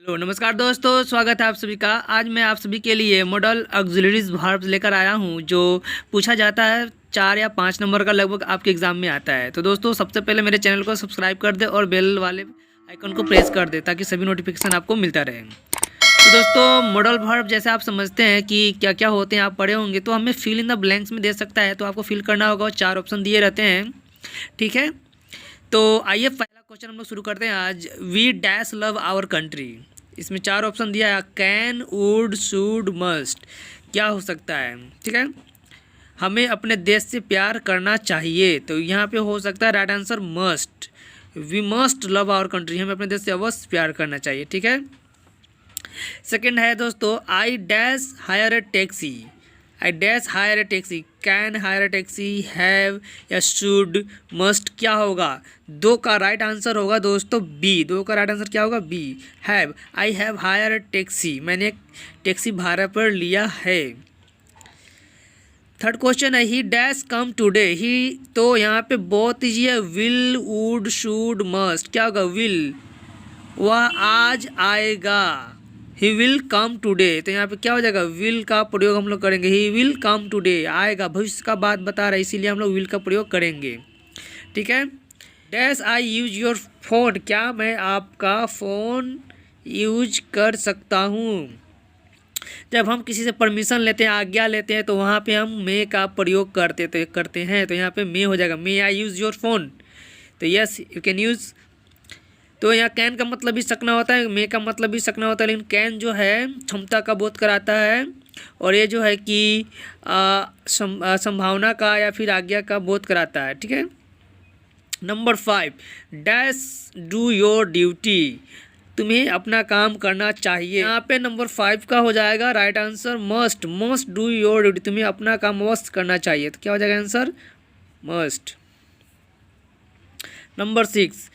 Hello नमस्कार दोस्तों, स्वागत है आप सभी का। आज मैं आप सभी के लिए मॉडल ऑक्सिलरीज वर्ब्स लेकर आया हूं जो पूछा जाता है 4 या 5 नंबर का लगभग आपके एग्जाम में आता है। तो दोस्तों सबसे पहले मेरे चैनल को सब्सक्राइब कर दे और बेल वाले आइकन को प्रेस कर दे ताकि सभी नोटिफिकेशन आपको मिलता रहे। तो दोस्तों मॉडल वर्ब जैसे आप समझते हैं कि क्या क्या होते हैं, आप पढ़े होंगे, तो हमें फिल इन द ब्लैंक्स में दे सकता है। तो आपको फिल करना होगा, 4 ऑप्शन दिए रहते हैं, ठीक है। तो आइए पहला क्वेश्चन हम लोग शुरू करते हैं आज। We dash love our country. इसमें 4 ऑप्शन दिया है, कैन, वुड, शुड, मस्ट। क्या हो सकता है, ठीक है। हमें अपने देश से प्यार करना चाहिए, तो यहाँ पे हो सकता है right answer must. We must love our country, हमें अपने देश से अवश्य प्यार करना चाहिए, ठीक है। सेकंड है दोस्तों, I dash higher a taxi. I dash higher a taxi, can hire a taxi, have या शुड, मस्ट। क्या होगा, दो का राइट आंसर होगा दोस्तों बी। दो का राइट आंसर क्या होगा, B, have. I have hire a taxi, मैंने एक टैक्सी भाड़ा पर लिया है। थर्ड क्वेश्चन है, ही डैश कम टुडे। ही, तो यहाँ पे बहुत ईजी है, विल, वुड, शुड, मस्ट। क्या होगा, विल, वह आज आएगा। ही विल कम टुडे, तो यहाँ पे क्या हो जाएगा, विल का प्रयोग हम लोग करेंगे। ही विल कम टुडे, आएगा, भविष्य का बात बता रहा है, इसीलिए हम लोग विल का प्रयोग करेंगे, ठीक है। Dash I use your phone, क्या मैं आपका फ़ोन यूज कर सकता हूँ। जब हम किसी से परमिशन लेते हैं, आज्ञा लेते हैं, तो वहाँ पे हम मे का प्रयोग करते हैं। तो यहाँ पे मे हो जाएगा, मे आई यूज़ योर फोन, तो यस यू कैन यूज़। तो यहाँ कैन का मतलब भी सकना होता है, मे का मतलब भी सकना होता है, लेकिन कैन जो है क्षमता का बोध कराता है, और ये जो है कि संभावना का या फिर आज्ञा का बोध कराता है, ठीक है। Number 5, dash do your duty, तुम्हें अपना काम करना चाहिए। यहाँ पे नंबर 5 का हो जाएगा right answer must. Must do your duty, तुम्हें अपना काम अवश्य करना चाहिए, तो क्या हो जाएगा answer must. Number 6,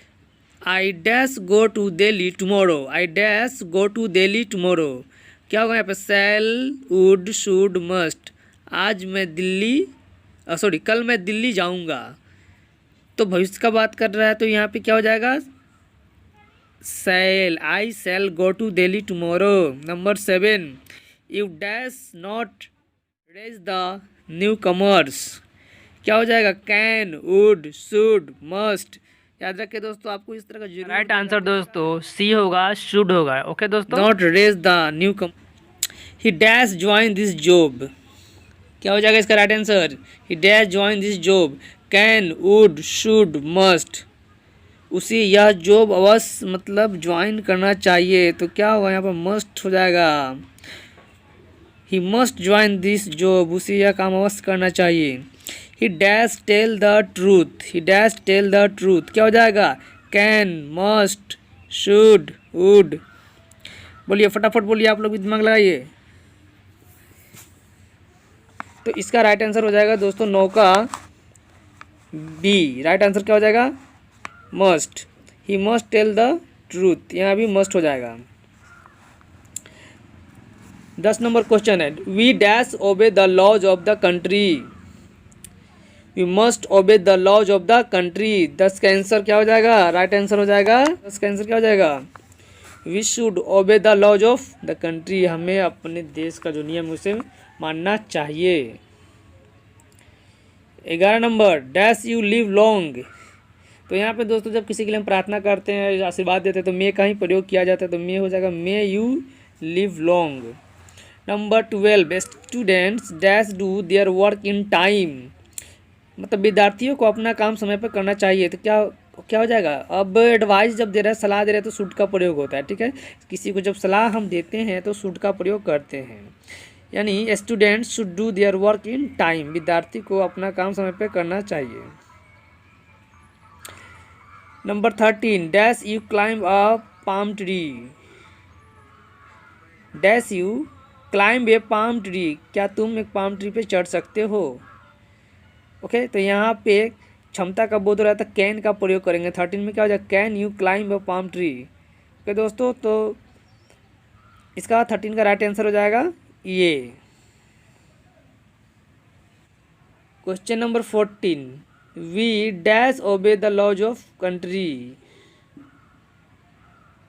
I dash go to Delhi tomorrow. I dash go to Delhi tomorrow, क्या होगा यहाँ पे, शैल, वुड, शुड, मस्ट। आज मैं दिल्ली, सॉरी कल मैं दिल्ली जाऊँगा, तो भविष्य का बात कर रहा है, तो यहाँ पे क्या हो जाएगा, shall. I shall go to Delhi tomorrow. Number 7, you dash not raise the newcomers, क्या हो जाएगा, कैन, वुड, शुड, मस्ट। याद रखिए दोस्तों, आपको इस तरह का राइट आंसर दोस्तों सी होगा, शुड होगा, ओके दोस्तों। Not raise the new come, he dash join this job, क्या हो जाएगा इसका right answer, he dash join this job, can, would, should, must. उसी यह जॉब अवश्य मतलब ज्वाइन करना चाहिए, तो क्या होगा यहाँ पर मस्ट हो जाएगा, he must join this job, उसे यह काम अवश्य करना चाहिए। He dash tell the truth, he dash tell the truth, क्या हो जाएगा, कैन, मस्ट, शुड, वुड। बोलिए फटाफट बोलिए, आप लोग भी दिमाग लगाइए। तो इसका राइट आंसर हो जाएगा दोस्तों 9 का बी। राइट आंसर क्या हो जाएगा, must. He must tell the truth, यहाँ भी मस्ट हो जाएगा। 10 नंबर क्वेश्चन है, we dash obey the laws of the country. We must obey the laws of the country. 10 का आंसर क्या हो जाएगा, राइट आंसर हो जाएगा, 10 का आंसर क्या हो जाएगा, we should obey the laws of the country, हमें अपने देश का जो नियम है उसे मानना चाहिए। 11 number, dash you live long. तो यहाँ पे दोस्तों जब किसी के लिए हम प्रार्थना करते हैं, आशीर्वाद देते हैं, तो मे का ही प्रयोग किया जाता है, तो मे हो जाएगा, may you live long. Number 12, students dash do their work in time, मतलब विद्यार्थियों को अपना काम समय पर करना चाहिए, तो क्या क्या हो जाएगा। अब एडवाइस जब दे रहे हैं, सलाह दे रहे हैं, तो शुड का प्रयोग होता है, ठीक है। किसी को जब सलाह हम देते हैं तो शुड का प्रयोग करते हैं, यानी students should do their work in time, विद्यार्थी को अपना काम समय पर करना चाहिए। Number 13, dash you climb a palm tree. Dash you climb A palm tree, क्या तुम एक पाम ट्री पे चढ़ सकते हो, ओके। तो यहाँ पे क्षमता का बोध हो रहा था, कैन का प्रयोग करेंगे। 13 में क्या हो जाएगा, can you climb a palm tree, okay दोस्तों। तो इसका 13 का राइट आंसर हो जाएगा ये। Question number 14, we dash obey the laws of country.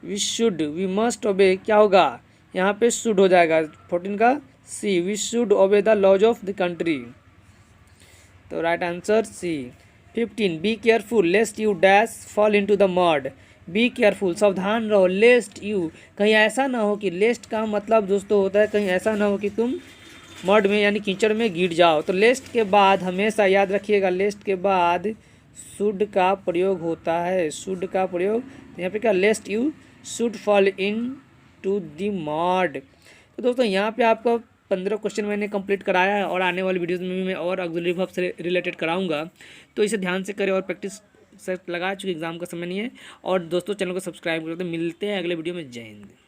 We should, we must obey क्या होगा यहाँ पे शुड हो जाएगा 14 का C, we should obey the laws of the country. तो right answer C. 15 be careful lest you dash fall into the mud, be careful सावधान रहो, लेस्ट यू कहीं ऐसा ना हो कि, लेस्ट का मतलब दोस्तों होता है कहीं ऐसा ना हो कि तुम मड में यानी कीचड़ में गिर जाओ। तो लेस्ट के बाद हमेशा याद रखिएगा, लेस्ट के बाद शुड का प्रयोग होता है, शुड का प्रयोग। तो यहाँ पे क्या, lest you should fall into the mud. तो दोस्तों यहाँ पे आपका 15 क्वेश्चन मैंने कंप्लीट कराया है और आने वाली वीडियोस में भी मैं और ऑक्सिलरी वर्ब से रिलेटेड कराऊंगा। तो इसे ध्यान से करें और प्रैक्टिस से लगा, चूँकि एग्जाम का समय नहीं है। और दोस्तों चैनल को सब्सक्राइब करते, मिलते हैं अगले वीडियो में। जय हिंद।